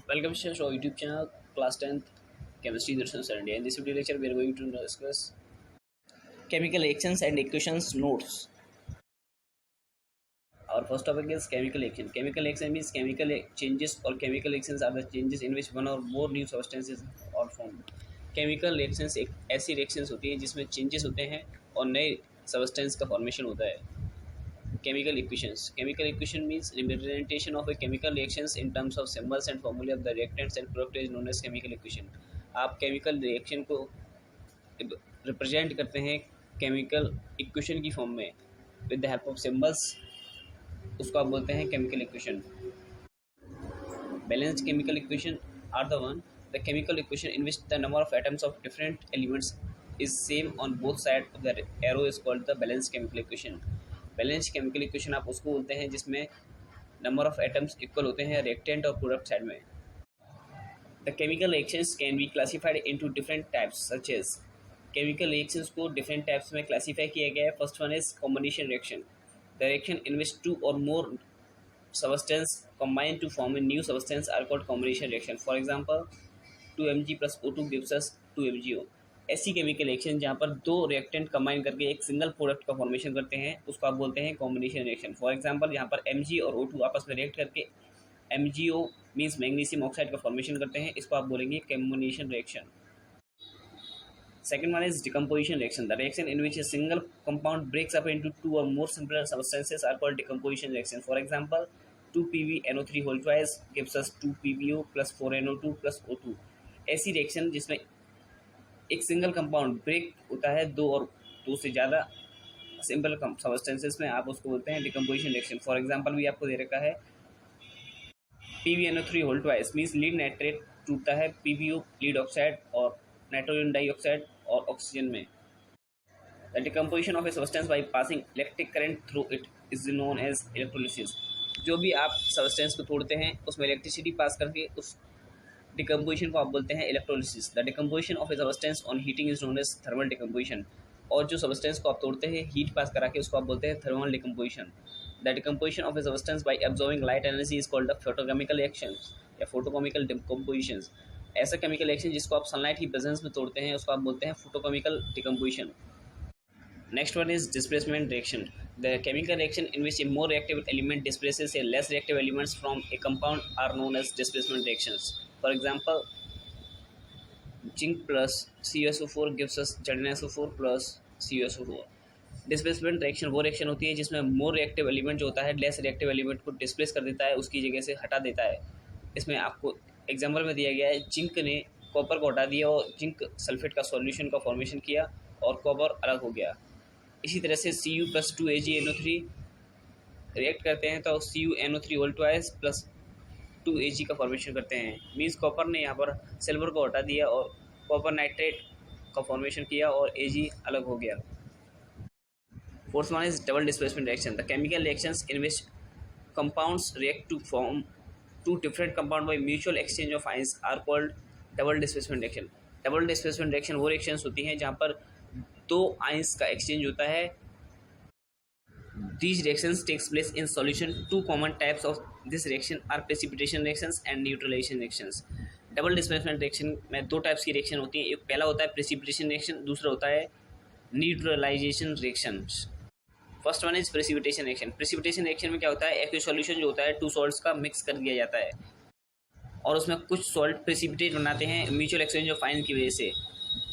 Welcome to our YouTube channel, Class 10th Chemistry Darshan Sunday. In this video lecture, we are going to discuss chemical reactions and equations notes. Our first topic is chemical reaction. Chemical reaction means chemical changes or chemical reactions are the changes in which one or more new substances are formed. Chemical reactions एक ऐसी reactions होती है जिसमें changes होते हैं और नए substance का formation होता है. Chemical equations. Chemical equation means representation of a chemical reactions in terms of symbols and formulae of the reactants and product is known as chemical equation. आप chemical reaction को represent करते हैं chemical equation की form में with the help of symbols, उसको आप बोलते हैं chemical equation. Balanced chemical equation are the chemical equation in which the number of atoms of different elements is same on both sides of the arrow is called the balanced chemical equation. Balance chemical equation आप उसको बोलते हैं जिसमें number of atoms equal होते हैं reactant और product side में. The chemical reactions can be classified into different types such as. Chemical reactions को डिफरेंट टाइप्स में क्लासीफाई किया गया है. First one is combination reaction. The reaction in which two or more substance combine to form a new substance are called combination reaction. For example 2Mg + O2 gives us 2MgO. ऐसी chemical reaction जहाँ पर दो reactant combine करके एक single product का formation करते हैं उसको आप बोलते हैं कॉम्बिनेशन रिएक्शन. फॉर एग्जांपल यहाँ पर Mg और O2 आपस में रिएक्ट करके MgO मीन्स मैग्नीशियम ऑक्साइड का फॉर्मेशन करते हैं, इसको आप बोलेंगे combination reaction. Second one is decomposition reaction. The reaction in which a single compound breaks up into two or more simpler substances are called decomposition reaction. For example, 2PbNO3 whole twice gives us 2PbO plus 4NO2 plus O2. ऐसी reaction जिसमें एक single compound break होता है दो और दो से ज़्यादा सिंपल सबस्टेंसेस में, आप उसको बोलते हैं डिकम्पोजिशन रिएक्शन. फॉर एग्जांपल भी आपको दे रखा है PbNO3 whole twice means lead nitrate टूटता है PbO लीड ऑक्साइड और नाइट्रोजन डाइऑक्साइड और ऑक्सीजन में. The decomposition of a substance by passing electric current through it is known as electrolysis. जो भी आप सब्सटेंस को तोड़ते हैं उसमें इलेक्ट्रिसिटी पास करके उस डिकम्पोजिशन को आप बोलते हैं electrolysis. The decomposition of a substance on heating is known as thermal decomposition. और जो सब्सटेंस को आप तोड़ते हैं हीट पास करा के उसको आप बोलते हैं thermal decomposition. The decomposition of a substance bye absorbing light energy is called the photochemical reaction या फोटोकेमिकल डिकम्पोजिशन. ऐसा केमिकल रिएक्शन जिसको आप सनलाइट की प्रेजेंस में तोड़ते हैं उसको आप बोलते हैं photochemical decomposition. Next one is displacement reaction. The chemical reaction in which a more reactive element displaces a less reactive elements from a compound are known as displacement reactions. For example, zinc plus CuSO4 gives us ZnSO4 plus CuSO4. Displacement reaction वो reaction होती है जिसमें more reactive element जो होता है less reactive element को displace कर देता है, उसकी जगह से हटा देता है. इसमें आपको एग्जाम्पल में दिया गया है जिंक ने कॉपर को हटा दिया और जिंक सल्फेट का सॉल्यूशन का फॉर्मेशन किया और कॉपर अलग हो गया. इसी तरह से Cu + 2AgNO3 रिएक्ट करते हैं तो CuNO3 whole twice plus 2Ag का फॉर्मेशन करते हैं. मीन्स कॉपर ने यहाँ पर सिल्वर को हटा दिया और कॉपर नाइट्रेट का फॉर्मेशन किया और Ag अलग हो गया. Fourth one is double displacement reaction. The chemical reactions in which compounds react to form two different compound by mutual exchange of ions are called double displacement reaction. Double displacement reaction वो reactions होती हैं जहाँ पर दो ions का exchange होता है. These reactions takes place in solution. Two common types of this reaction are precipitation reactions and neutralization reactions. Double displacement reaction में दो टाइप्स की रिएक्शन होती है. एक पहला होता है प्रेसिपिटेशन रिएक्शन, दूसरा होता है neutralisation reaction. First one is precipitation reaction. Precipitation reaction में क्या होता है, एक्व सॉल्यूशन जो होता है टू सॉल्ट्स का मिक्स कर दिया जाता है और उसमें कुछ सॉल्ट प्रेसिपिटेट बनाते हैं म्यूचुअल एक्सचेंज ऑफ आयन की वजह से.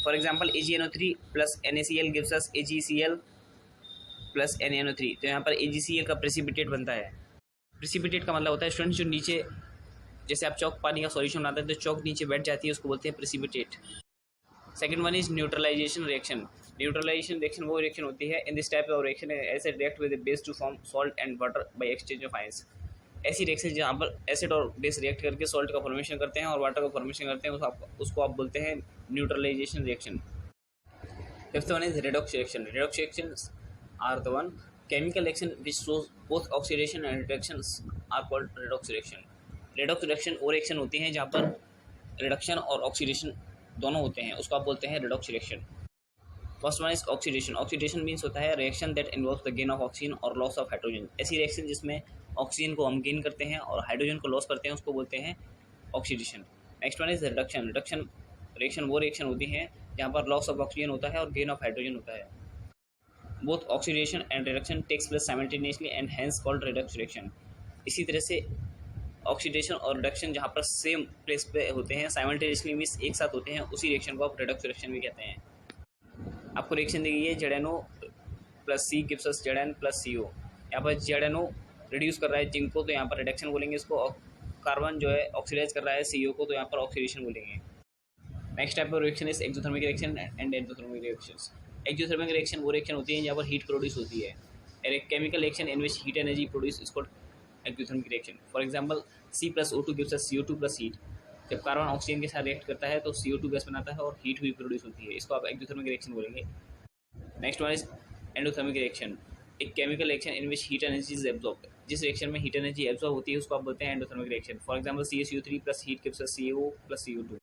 For example AgNO3 plus NaCl gives us AgCl plus NaNO3. तो यहाँ पर AgCl का प्रेसिपिटेट बनता है. प्रेसिपिटेट का मतलब होता है स्टूडेंट्स जो नीचे जैसे आप चौक पानी का सॉल्यूशन बनाते हैं तो चौक नीचे बैठ जाती है, उसको बोलते हैं precipitate. Second one is neutralisation reaction. Neutralisation reaction वो रिएक्शन होती है in this type of reaction acid react with base to form salt and water by exchange of ions. ऐसी रिएक्शन जहाँ पर एसिड और बेस रिएक्ट करके salt का formation करते हैं और वाटर का फॉर्मेशन करते हैं उसको आप बोलते हैं neutralisation reaction. Fifth one is redox reaction. Redox reactions are the one chemical reaction which shows both oxidation and reductions are called redox reaction. Redox reaction वो रिएक्शन होती हैं जहाँ पर रिडक्शन और ऑक्सीडेशन दोनों होते हैं, उसको आप बोलते हैं redox reaction. First one is oxidation. Oxidation means होता है reaction that involves the gain of oxygen और लॉस ऑफ हाइड्रोजन. ऐसी रिएक्शन जिसमें ऑक्सीजन को हम गेन करते हैं और हाइड्रोजन को लॉस करते हैं उसको बोलते हैं oxidation. Next one is reduction. Reduction reaction वो रिएक्शन होती है जहाँ पर लॉस ऑफ ऑक्सीजन होता है और गेन ऑफ हाइड्रोजन होता है। Both oxidation and reduction takes place simultaneously and hence called redox reaction. इसी तरह से ऑक्सीडेशन और रिडक्शन जहाँ पर सेम प्लेस पे होते हैं साइमल्टेनियसली मीन्स एक साथ होते हैं, उसी रिएक्शन को आप रिडक्स रिएक्शन भी कहते हैं। आपको रिएक्शन दी गई है ZnO plus C gives us Zn plus CO। यहाँ पर ZnO रिड्यूस कर रहा है जिंक को, तो यहाँ पर रिडक्शन बोलेंगे इसको, और कार्बन जो है ऑक्सीडाइज कर रहा है CO को, तो यहाँ पर ऑक्सीडेशन बोलेंगे। Next type of reaction is exothermic reaction and endothermic reactions. Exothermic reaction वो रिएक्शन होती है जहाँ पर हीट प्रोड्यूस होती है। एक chemical reaction in which heat energy produce is called exothermic reaction. For example C plus O2 gives us CO2 plus heat. जब carbon oxygen के साथ रिएक्ट करता है तो CO2 गैस बनाता है और हीट भी प्रोड्यूस होती है, इसको आप एक्सोथर्मिक रिएक्शन बोलेंगे। Next one is endothermic reaction, एक chemical reaction in which heat energy is absorbed. जिस रिएक्शन में हीट एनर्जी एब्जॉर्ब होती है उसको आप बोलते हैं endothermic reaction. For example CaCO3 plus heat gives us CO plus CO2।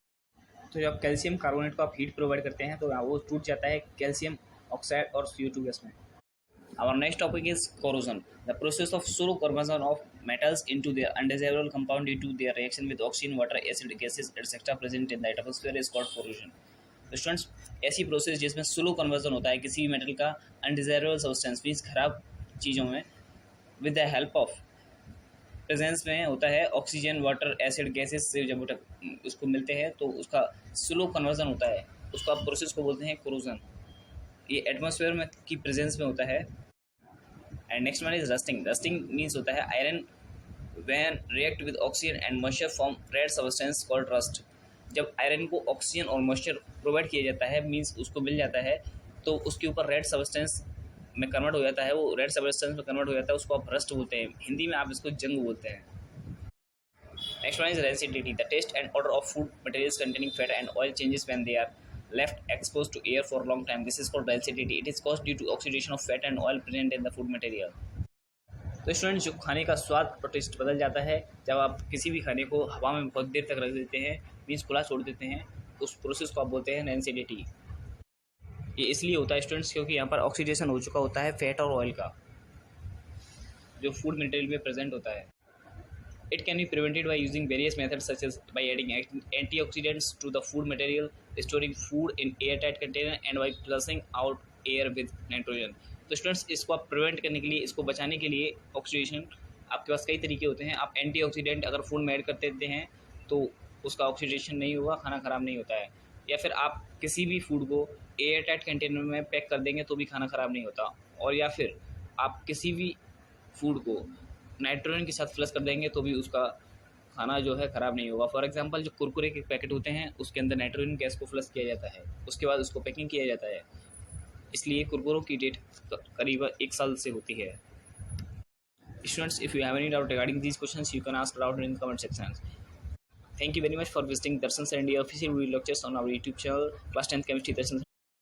तो जब कैल्शियम कार्बोनेट को आप हीट प्रोवाइड करते हैं तो वो टूट जाता है कैल्शियम ऑक्साइड और CO2 गैस में। Our next topic is corrosion, the process of slow conversion of metals into their undesirable compound due to their reaction with oxygen, water, acid, gases, etc. present in the atmosphere is called corrosion. तो students, ऐसी process जिसमें slow conversion होता है किसी भी metal का undesirable substance means खराब चीज़ों में with the help of presence में होता है ऑक्सीजन, वाटर, एसिड, गैसेस से जब उसको मिलते हैं तो उसका स्लो कन्वर्जन होता है, उसको आप प्रोसेस को बोलते हैं कोरोजन। ये एटमॉस्फेयर में की प्रेजेंस में होता है। And next one is rusting. Rusting means होता है iron when react with oxygen and moisture form red substance called rust. जब आयरन को ऑक्सीजन और मॉइस्चर प्रोवाइड किया जाता है मीन्स उसको मिल जाता है तो उसके ऊपर रेड सब्सटेंस में कन्वर्ट हो जाता है, वो रेड सब्सटेंस में कन्वर्ट हो जाता है, उसको आप रस्ट बोलते हैं, हिंदी में आप इसको जंग बोलते हैं। Next one is rancidity, the taste and odour of food materials containing fat and oil changes when they are left exposed to air for a long time. This is called rancidity. It is caused due to oxidation of fat and oil present in the food material. तो students, जो खाने का स्वाद और test बदल जाता है जब आप किसी भी खाने को हवा में बहुत देर तक रख देते हैं मीन्स खुला छोड़ देते हैं, उस प्रोसेस को आप बोलते हैं रेंसिडिटी। ये इसलिए होता है स्टूडेंट्स क्योंकि यहाँ पर ऑक्सीडेशन हो चुका होता है फैट और ऑयल का जो फूड मटेरियल में प्रेजेंट होता है। It can be prevented by using various methods such as by adding antioxidants to the food material, storing food in airtight container and by flushing out air with nitrogen. तो students, इसको आप prevent करने के लिए, इसको बचाने के लिए ऑक्सीडेशन आपके पास कई तरीके होते हैं। आप एंटीऑक्सीडेंट अगर फूड में ऐड कर देते हैं तो उसका ऑक्सीडेशन नहीं होगा, खाना ख़राब नहीं होता है। या फिर आप किसी भी फूड को एयरटाइट कंटेनर में पैक कर देंगे तो भी खाना ख़राब नहीं होता। और या फिर आप किसी भी फूड को नाइट्रोजन के साथ फ्लश कर देंगे तो भी उसका खाना जो है ख़राब नहीं होगा। फॉर एग्जांपल, जो कुरकुरे के पैकेट होते हैं उसके अंदर नाइट्रोजन गैस को फ्लश किया जाता है, उसके बाद उसको पैकिंग किया जाता है, इसलिए कुरकुरों की डेट करीब 1 साल से होती है। Students, if you have any doubt regarding these questions you can ask doubt in comment section. Thank you very much for visiting Darshan Sir India official video lectures on our YouTube channel, Class 10th Chemistry Darshan